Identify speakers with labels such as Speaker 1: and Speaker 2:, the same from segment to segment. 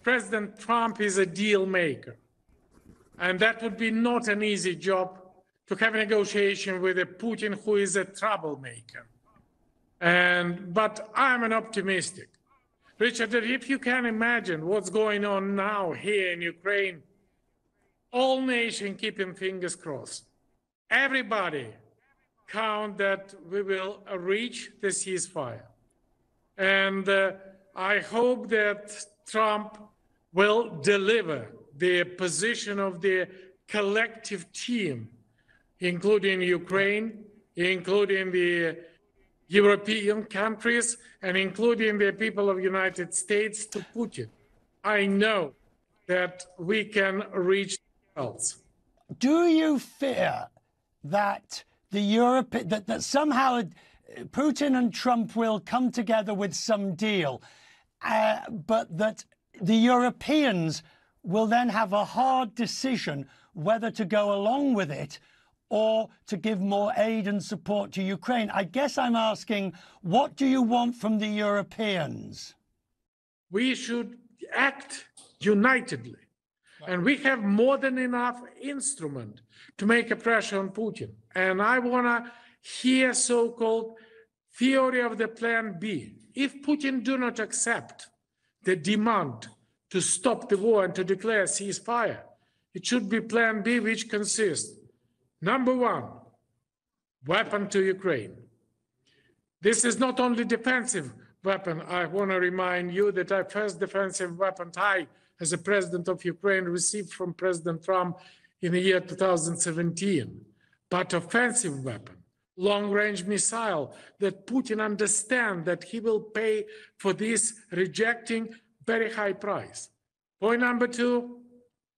Speaker 1: President Trump is a deal maker. And that would be not an easy job to have a negotiation with a Putin who is a troublemaker. But I'm an optimistic. Richard, if you can imagine what's going on now here in Ukraine, all nations keeping fingers crossed. Everybody count that we will reach the ceasefire. And I hope that Trump will deliver the position of the collective team, including Ukraine, including the European countries, and including the people of the United States to Putin. I know that we can reach results.
Speaker 2: Do you fear that that somehow Putin and Trump will come together with some deal, but that the Europeans will then have a hard decision whether to go along with it or to give more aid and support to Ukraine? I guess I'm asking, what do you want from the Europeans?
Speaker 1: We should act unitedly. And we have more than enough instrument to make a pressure on Putin. And I want to hear so-called theory of the plan B. If Putin do not accept the demand to stop the war and to declare a ceasefire, it should be plan B, which consists, number one, weapon to Ukraine. This is not only defensive weapon. I want to remind you that our first defensive weapon I, as a president of Ukraine, received from President Trump in the year 2017. But offensive weapon, long-range missile, that Putin understands that he will pay for this, rejecting very high price. Point number two,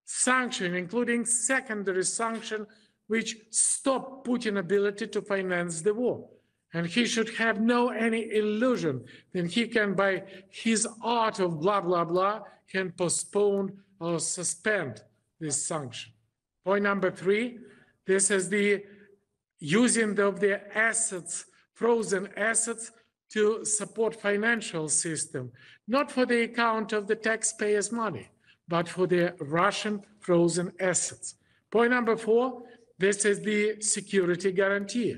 Speaker 1: sanction, including secondary sanction, which stop Putin's ability to finance the war. And he should have no any illusion that he can, by his art of blah, blah, blah, can postpone or suspend this sanction. Point number three, this is the using of the assets, frozen assets, to support financial system, not for the account of the taxpayers' money, but for the Russian frozen assets. Point number four, this is the security guarantee.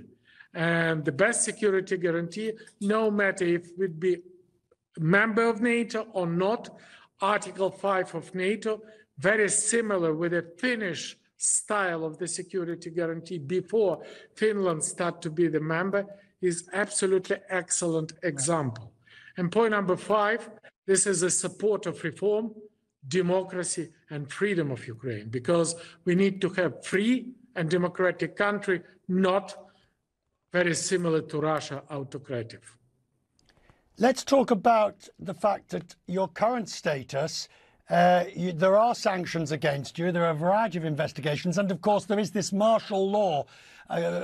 Speaker 1: And the best security guarantee, no matter if it be a member of NATO or not, Article 5 of NATO, very similar with the Finnish style of the security guarantee before Finland started to be the member, is absolutely excellent example. And point number five, this is a support of reform, democracy and freedom of Ukraine, because we need to have free and democratic country, not very similar to Russia, autocratic.
Speaker 2: Let's talk about the fact that your current status, there are sanctions against you, there are a variety of investigations, and of course there is this martial law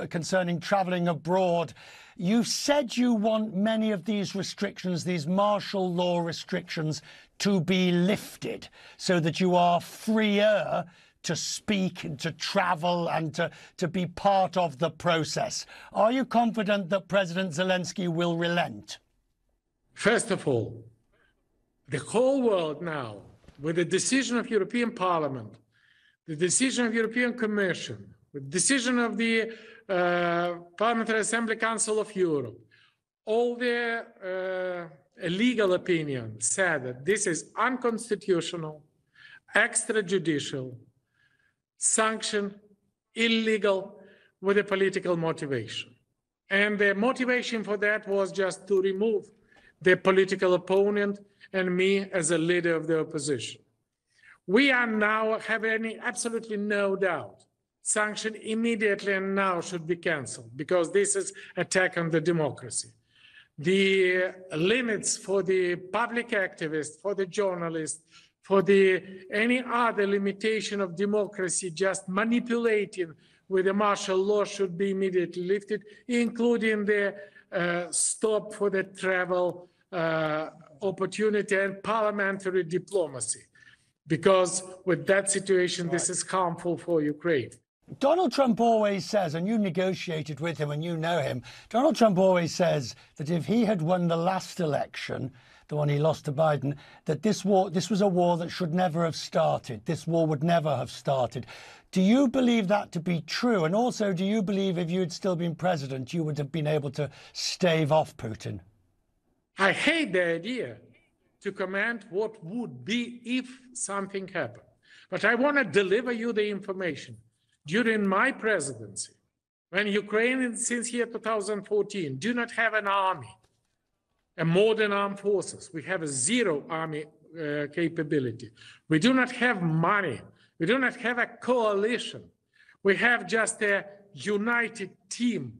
Speaker 2: concerning travelling abroad. You said you want many of these restrictions, these martial law restrictions, to be lifted so that you are freer to speak and to travel and to be part of the process. Are you confident that President Zelensky will relent?
Speaker 1: First of all, the whole world now, with the decision of European Parliament, the decision of European Commission, the decision of the Parliamentary Assembly Council of Europe, all the legal opinion said that this is unconstitutional, extrajudicial, sanction, illegal, with a political motivation. And the motivation for that was just to remove the political opponent and me as a leader of the opposition. We are now having absolutely no doubt. Sanction immediately and now should be cancelled, because this is attack on the democracy. The limits for the public activists, for the journalists, for any other limitation of democracy, just manipulating with the martial law, should be immediately lifted, including the stop for the travel opportunity and parliamentary diplomacy, because with that situation, this is harmful for Ukraine.
Speaker 2: Donald Trump always says, and you negotiated with him and you know him, Donald Trump always says that if he had won the last election, the one he lost to Biden, that this was a war that should never have started. This war would never have started. Do you believe that to be true? And also, do you believe if you had still been president, you would have been able to stave off Putin?
Speaker 1: I hate the idea to comment what would be if something happened. But I want to deliver you the information. During my presidency, when Ukraine, since year 2014, do not have an army, a modern armed forces, we have a zero army capability. We do not have money. We do not have a coalition. We have just a united team.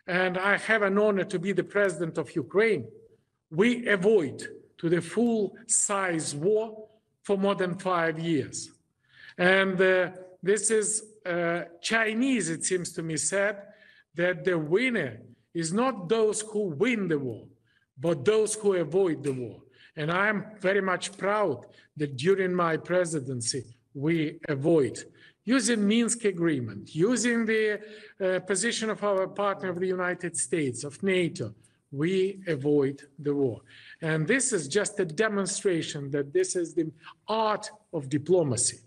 Speaker 1: And I have an honor to be the president of Ukraine. We avoid to the full-size war for more than 5 years. And this is Chinese, it seems to me, said that the winner is not those who win the war, but those who avoid the war. And I'm very much proud that during my presidency, we avoid using Minsk agreement, using the position of our partner of the United States, of NATO, we avoid the war. And this is just a demonstration that this is the art of diplomacy.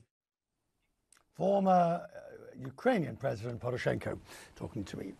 Speaker 2: Former Ukrainian President Poroshenko talking to me.